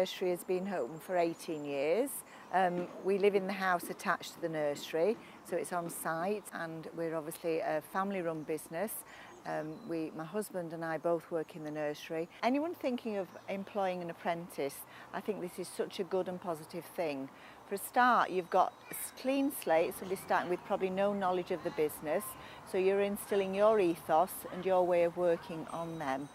Nursery has been open for 18 years. We live in the house attached to the nursery, so it's on site, and we're obviously a family-run business. My husband and I both work in the nursery. Anyone thinking of employing an apprentice, I think this is such a good and positive thing. For a start, you've got a clean slate, so they're starting with probably no knowledge of the business, so you're instilling your ethos and your way of working on them.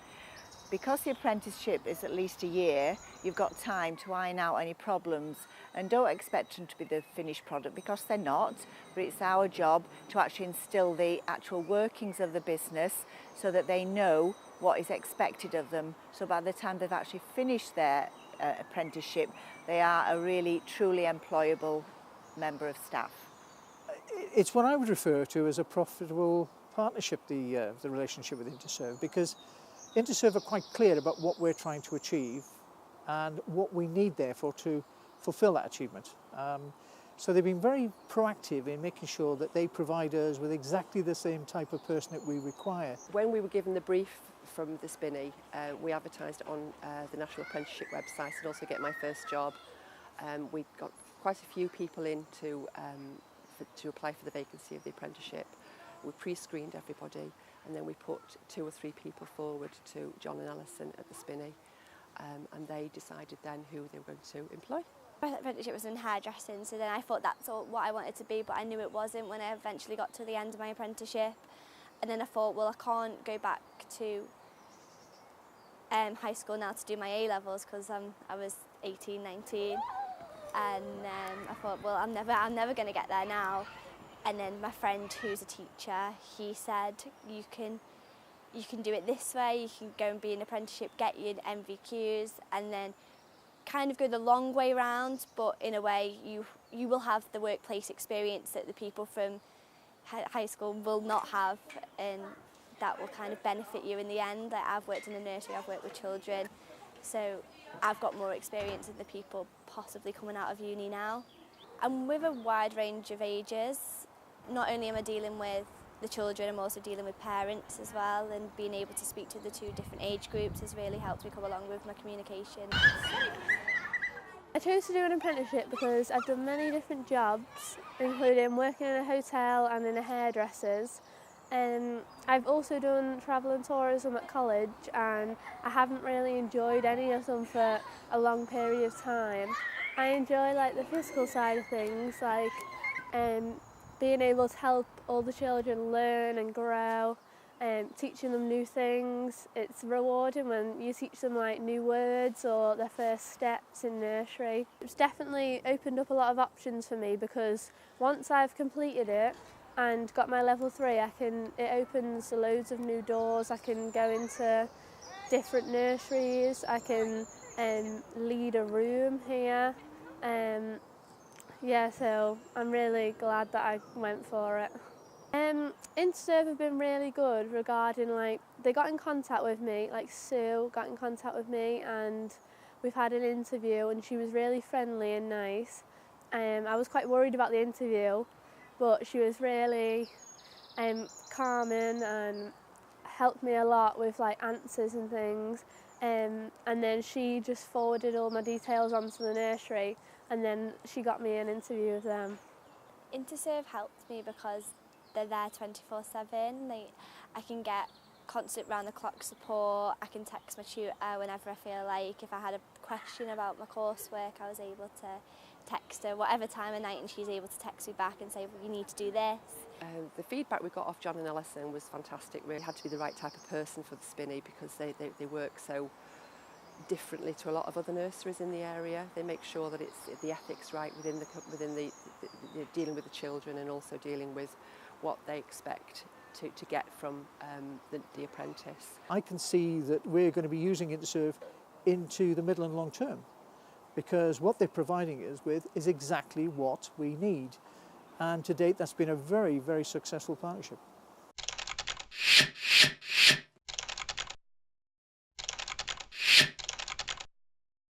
Because the apprenticeship is at least a year, you've got time to iron out any problems, and don't expect them to be the finished product, because they're not, but it's our job to actually instill the actual workings of the business so that they know what is expected of them. So by the time they've actually finished their apprenticeship, they are a really truly employable member of staff. It's what I would refer to as a profitable partnership, the relationship with Interserve, because Interserve are quite clear about what we're trying to achieve and what we need therefore to fulfil that achievement. So they've been very proactive in making sure that they provide us with exactly the same type of person that we require. When we were given the brief from the Spinney, we advertised on the National Apprenticeship website and also Get My First Job. We got quite a few people in to apply for the vacancy of the apprenticeship. We pre-screened everybody, and then we put 2 or 3 people forward to John and ALISON at the Spinney, and they decided then who they were going to employ. My apprenticeship was in hairdressing, so then I thought that's all what I wanted to be, but I knew it wasn't when I eventually got to the end of my apprenticeship. And then I thought, well, I can't go back to high school now to do my A-levels because I was 18, 19, and I thought, well, I'm never going to get there now. And then my friend, who's a teacher, he said, you can do it this way, you can go and be an apprenticeship, get your MVQs, and then kind of go the long way round, but in a way you will have the workplace experience that the people from high school will not have, and that will kind of benefit you in the end. Like, I've worked in the nursery, I've worked with children, so I've got more experience than the people possibly coming out of uni now. I'm with a wide range of ages. Not only am I dealing with the children, I'm also dealing with parents as well, and being able to speak to the 2 different age groups has really helped me come along with my communication. I chose to do an apprenticeship because I've done many different jobs, including working in a hotel and in a hairdresser's. I've also done travel and tourism at college, and I haven't really enjoyed any of them for a long period of time. I enjoy the physical side of things, being able to help all the children learn and grow, teaching them new things. It's rewarding when you teach them new words or their first steps in nursery. It's definitely opened up a lot of options for me, because once I've completed it and got my level 3, it opens loads of new doors. I can go into different nurseries, I can lead a room here. Yeah, so I'm really glad that I went for it. Interserve have been really good regarding, they got in contact with me, Sue got in contact with me, and we've had an interview, and she was really friendly and nice. I was quite worried about the interview, but she was really calming and helped me a lot with answers and things. And then she just forwarded all my details onto the nursery, and then she got me an interview with them. Interserve helped me because they're there 24/7. I can get constant round-the-clock support. I can text my tutor whenever I feel like. If I had a question about my coursework, I was able to text her whatever time of night, and she's able to text me back and say, well, you need to do this. The feedback we got off John and ALISON was fantastic. We had to be the right type of person for the Spinney, because they work so differently to a lot of other nurseries in the area. They make sure that it's the ethics right within the dealing with the children, and also dealing with what they expect to get from the apprentice. I can see that we're going to be using Interserve into the middle and long term, because what they're providing us with is exactly what we need. And to date, that's been a very, very successful partnership.